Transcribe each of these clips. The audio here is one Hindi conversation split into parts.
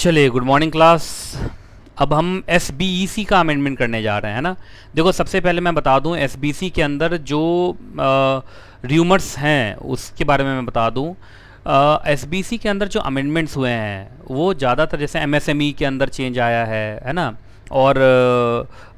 चलिए, गुड मॉर्निंग क्लास। अब हम एसबीईसी का अमेंडमेंट करने जा रहे हैं ना। देखो, सबसे पहले मैं बता दूं एसबीसी के अंदर जो र्यूमर्स हैं उसके बारे में मैं बता दूं। एसबीसी के अंदर जो अमेंडमेंट्स हुए हैं वो ज़्यादातर जैसे एमएसएमई के अंदर चेंज आया है ना। और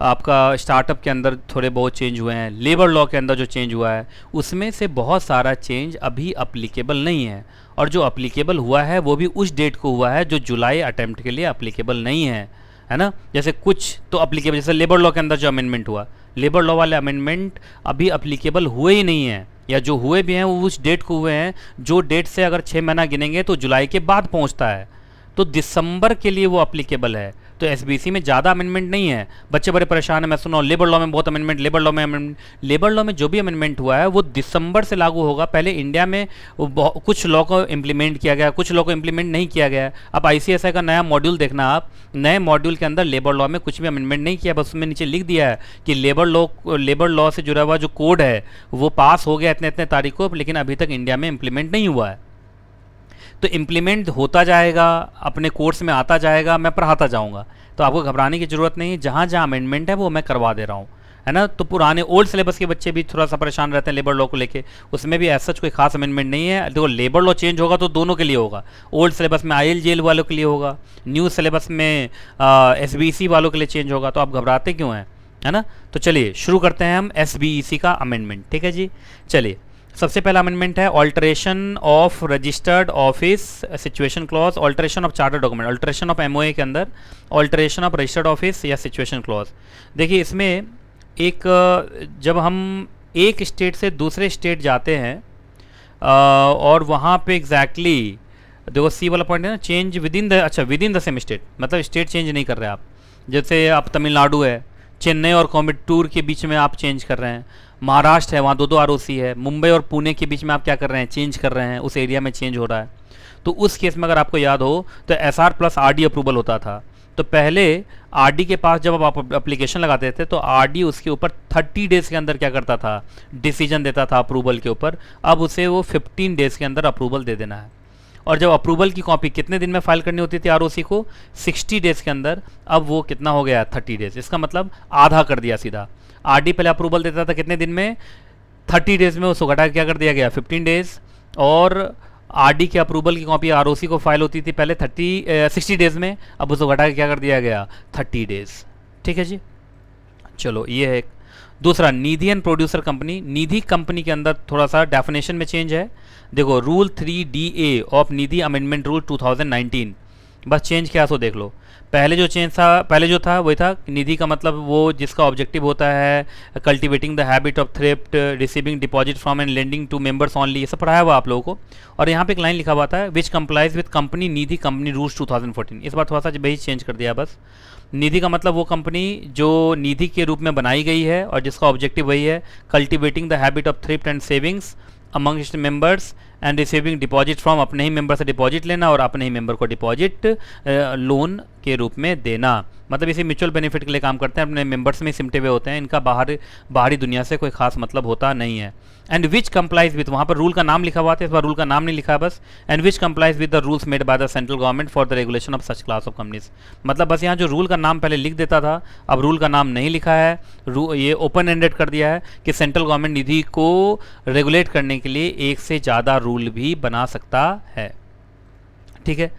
आपका स्टार्टअप के अंदर थोड़े बहुत चेंज हुए हैं। लेबर लॉ के अंदर जो चेंज हुआ है उसमें से बहुत सारा चेंज अभी अप्लीकेबल नहीं है, और जो अप्लीकेबल हुआ है वो भी उस डेट को हुआ है जो जुलाई अटेम्प्ट के लिए अप्लीकेबल नहीं है ना। जैसे कुछ तो अप्लीकेबल, जैसे लेबर लॉ के अंदर जो अमेंडमेंट हुआ, लेबर लॉ वाले अमेंडमेंट अभी अप्लीकेबल हुए ही नहीं हैं, या जो हुए भी हैं वो उस डेट को हुए हैं जो डेट से अगर 6 महीना गिनेंगे तो जुलाई के बाद पहुंचता है, तो दिसंबर के लिए वो अप्लीकेबल है। तो एसबीसी में ज़्यादा अमेंडमेंट नहीं है। बच्चे बड़े परेशान है, मैं सुना लेबर लॉ में बहुत अमेंडमेंट, लेबर लॉ में अमेंडमेंट। लेबर लॉ में जो भी अमेंडमेंट हुआ है वो दिसंबर से लागू होगा। पहले इंडिया में कुछ लॉ को इम्प्लीमेंट किया गया, कुछ लॉ को इम्प्लीमेंट नहीं किया गया। अब आईसीएसआई का नया मॉड्यूल देखना, आप नए मॉड्यूल के अंदर लेबर लॉ में कुछ भी अमेंडमेंट नहीं किया, बस उसमें नीचे लिख दिया है कि लेबर लॉ से जुड़ा हुआ जो कोड है वो पास हो गया इतने इतने तारीख को, लेकिन अभी तक इंडिया में इम्प्लीमेंट नहीं हुआ है। तो इम्प्लीमेंट होता जाएगा, अपने कोर्स में आता जाएगा, मैं पढ़ाता जाऊंगा, तो आपको घबराने की ज़रूरत नहीं है। जहाँ जहाँ अमेंडमेंट है वो मैं करवा दे रहा हूँ, है ना। तो पुराने ओल्ड सिलेबस के बच्चे भी थोड़ा सा परेशान रहते हैं लेबर लॉ को लेके, उसमें भी ऐसा कोई खास अमेंडमेंट नहीं है। देखो, लेबर लॉ चेंज होगा तो दोनों के लिए होगा। ओल्ड सिलेबस में आईएलजीएल वालों के लिए होगा, न्यू सिलेबस में एसबीईसी वालों के लिए चेंज होगा, तो आप घबराते क्यों हैं, है ना। तो चलिए शुरू करते हैं हम एसबीईसी का अमेंडमेंट, ठीक है जी। चलिए, सबसे पहला अमेंडमेंट है alteration of registered office situation clause, alteration of charter document, alteration of MOA के अंदर ऑल्टरेशन ऑफ रजिस्टर्ड ऑफिस या सिचुएशन क्लॉज। देखिए, इसमें एक जब हम एक स्टेट से दूसरे स्टेट जाते हैं और वहाँ पे एग्जैक्टली देखो सी वाला पॉइंट है ना, change with in the, with in the same state, मतलब स्टेट चेंज नहीं कर रहे आप। जैसे आप तमिलनाडु है, चेन्नई और कोयम्बटूर के बीच में आप चेंज कर रहे हैं। महाराष्ट्र है, वहाँ दो आरओसी है। मुंबई और पुणे के बीच में आप क्या कर रहे हैं, चेंज कर रहे हैं, उस एरिया में चेंज हो रहा है। तो उस केस में अगर आपको याद हो तो एसआर प्लस आरडी अप्रूवल होता था। तो पहले आरडी के पास जब आप एप्लीकेशन लगाते थे तो आरडी उसके ऊपर 30 डेज़ के अंदर क्या करता था, डिसीजन देता था अप्रूवल के ऊपर। अब उसे वो 15 डेज़ के अंदर अप्रूवल दे देना है। और जब अप्रूवल की कॉपी कितने दिन में फाइल करनी होती थी आरओसी को, 60 डेज़ के अंदर, अब वो कितना हो गया, 30 डेज़। इसका मतलब आधा कर दिया सीधा। आरडी पहले अप्रूवल देता था कितने दिन में, 30 डेज़ में, उसको घटा के क्या कर दिया गया, 15 डेज़। और आरडी के अप्रूवल की कॉपी आरओसी को फाइल होती थी पहले 60 डेज़ में, अब उसको घटा के क्या कर दिया गया, 30 डेज़, ठीक है जी। चलो, ये है एक। दूसरा, Nidhi and producer company. Nidhi company के अंदर थोड़ा सा डेफिनेशन में चेंज है। देखो, rule 3DA of Nidhi amendment rule 2019, बस चेंज क्या सो देख लो। पहले जो चेंज था, पहले जो था वही था, निधि का मतलब वो जिसका ऑब्जेक्टिव होता है cultivating the habit of thrift, receiving deposit from and lending to members only, ये सब पढ़ाया हुआ आप लोगों को। और यहाँ पे एक लाइन लिखा हुआ था, which complies with company Nidhi company rules 2014। इस बार थोड़ा सा वही चेंज कर दिया बस। निधि का मतलब वो कंपनी जो निधि के रूप में बनाई गई है और जिसका ऑब्जेक्टिव वही है, cultivating the habit of thrift and savings amongst members and receiving deposit from, अपने ही मेंबर से डिपॉजिट लेना और अपने ही मेंबर को डिपॉजिट लोन के रूप में देना। मतलब इसे म्यूचुअल बेनिफिट के लिए काम करते हैं, अपने मेंबर्स में सिमटे हुए होते हैं, इनका बाहरी दुनिया से कोई खास मतलब होता नहीं है। एंड विच कंप्लाइज विथ, वहाँ पर रूल का नाम लिखा हुआ था, इस बार रूल का नाम नहीं लिखा बस। And which complies with the rules made by the central government for the regulation of such class of companies. मतलब बस यहाँ जो रूल का नाम पहले लिख देता था, अब रूल का नाम नहीं लिखा है, ये ओपन एंडेड कर दिया है कि सेंट्रल गवर्नमेंट निधि को रेगुलेट करने के लिए एक से ज़्यादा रूल भी बना सकता है, ठीक है।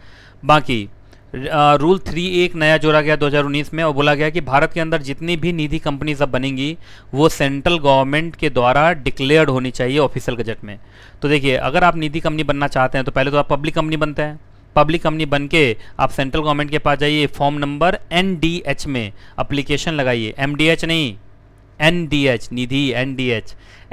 बाकी रूल 3 एक नया जोड़ा गया 2019 में, और बोला गया कि भारत के अंदर जितनी भी निधि कंपनीज अब बनेंगी वो सेंट्रल गवर्नमेंट के द्वारा डिक्लेयर्ड होनी चाहिए ऑफिशियल गजट में। तो देखिए, अगर आप निधि कंपनी बनना चाहते हैं तो पहले तो आप पब्लिक कंपनी बनते हैं। पब्लिक कंपनी बन के आप सेंट्रल गवर्नमेंट के पास जाइए, फॉर्म नंबर NDH में अप्लीकेशन लगाइए, MDH नहीं, NDH, निधि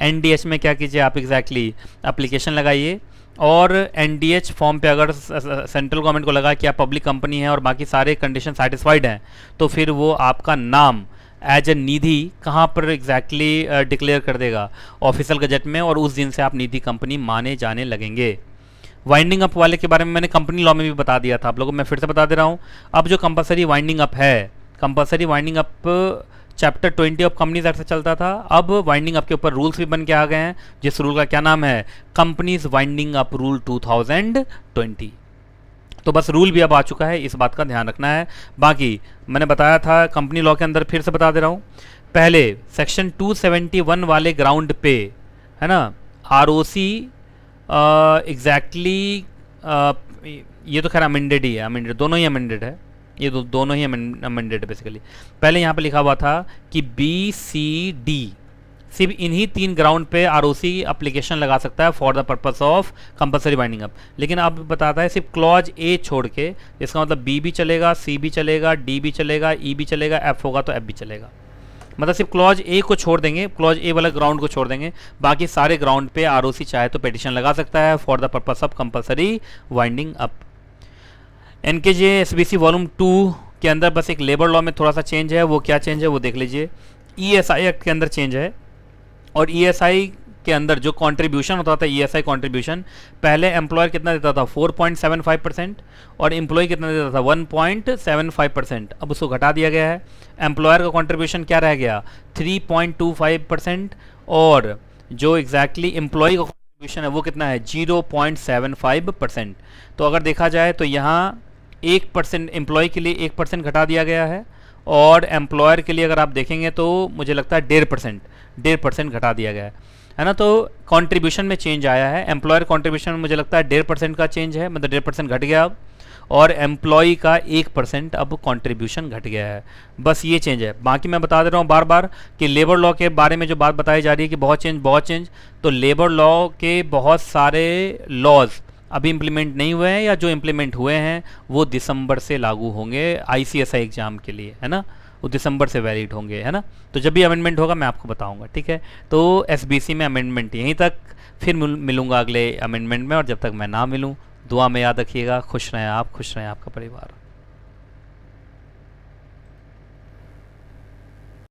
NDH में क्या कीजिए आप, एग्जैक्टली एप्लीकेशन लगाइए। और NDH फॉर्म पे अगर सेंट्रल गवर्नमेंट को लगा कि आप पब्लिक कंपनी है और बाकी सारे कंडीशन सेटिस्फाइड हैं, तो फिर वो आपका नाम एज ए निधि कहाँ पर एग्जैक्टली डिक्लेयर कर देगा, ऑफिशियल गजट में, और उस दिन से आप निधि कंपनी माने जाने लगेंगे। वाइंडिंग अप वाले के बारे में मैंने कंपनी लॉ में भी बता दिया था आप लोगों को, मैं फिर से बता दे रहा हूँ। अब जो कंपलसरी वाइंडिंग अप है, compulsory winding up chapter 20 of companies act से चलता था, अब वाइंडिंग अप के ऊपर रूल्स भी बन के आ गए हैं, जिस रूल का क्या नाम है, कंपनीज वाइंडिंग अप रूल 2020। तो बस रूल भी अब आ चुका है, इस बात का ध्यान रखना है। बाकी मैंने बताया था कंपनी लॉ के अंदर, फिर से बता दे रहा हूँ। पहले सेक्शन 271 वाले ग्राउंड पे, है ना, आरओसी एग्जैक्टली, ये तो खैर अमेंडेड ही है, अमेंडेड, दोनों ही अमेंडेड है, ये दोनों ही अमेंडेड है बेसिकली। पहले यहाँ पे लिखा हुआ था कि बी सी डी सिर्फ इन्हीं 3 ग्राउंड पे आरओसी एप्लीकेशन लगा सकता है for the purpose of compulsory winding up. लेकिन अब बताता है सिर्फ क्लॉज ए छोड़ के, इसका मतलब बी भी चलेगा, सी भी चलेगा, डी भी चलेगा, ई भी चलेगा, एफ होगा तो एफ भी चलेगा। मतलब सिर्फ क्लॉज ए को छोड़ देंगे, क्लॉज ए वाला ग्राउंड को छोड़ देंगे, बाकी सारे ग्राउंड पे आरओसी चाहे तो पिटिशन लगा सकता है for the purpose of compulsory winding up. NKJ SBC volume 2 के अंदर बस एक लेबर लॉ में थोड़ा सा चेंज है, वो क्या चेंज है वो देख लीजिए। ईएसआई एक्ट के अंदर चेंज है, और ईएसआई के अंदर जो कंट्रीब्यूशन होता था, ईएसआई कंट्रीब्यूशन, पहले एम्प्लॉयर कितना देता था 4.75% और एम्प्लॉय कितना देता था 1.75%। अब उसको घटा दिया गया है। एम्प्लॉयर का कंट्रीब्यूशन क्या रह गया 3.25%, और जो एग्जैक्टली एम्प्लॉय का कंट्रीब्यूशन है वो कितना है 0.75%। तो अगर देखा जाए तो यहाँ 1% एम्प्लॉय के लिए 1% घटा दिया गया है, और एम्प्लॉयर के लिए अगर आप देखेंगे तो मुझे लगता है 1.5% घटा दिया गया है ना। तो कंट्रीब्यूशन में चेंज आया है। एम्प्लॉयर कंट्रीब्यूशन में मुझे लगता है 1.5% का चेंज है, मतलब 1.5% घट गया अब, और एम्प्लॉय का 1% अब कंट्रीब्यूशन घट गया है। बस ये चेंज है। बाकी मैं बता दे रहा हूँ बार बार कि लेबर लॉ के बारे में जो बात बताई जा रही है कि बहुत चेंज, तो लेबर लॉ के बहुत सारे लॉज अभी इम्प्लीमेंट नहीं हुए हैं, या जो इम्प्लीमेंट हुए हैं वो दिसंबर से लागू होंगे आईसीएसआई एग्जाम के लिए, है ना, वो दिसंबर से वैलिड होंगे, है ना। तो जब भी अमेंडमेंट होगा मैं आपको बताऊंगा, ठीक है। तो एसबीसी में अमेंडमेंट यहीं तक, फिर मिलूंगा अगले अमेंडमेंट में, और जब तक मैं ना मिलूं दुआ में याद रखिएगा। खुश रहें आप, खुश रहें आपका परिवार।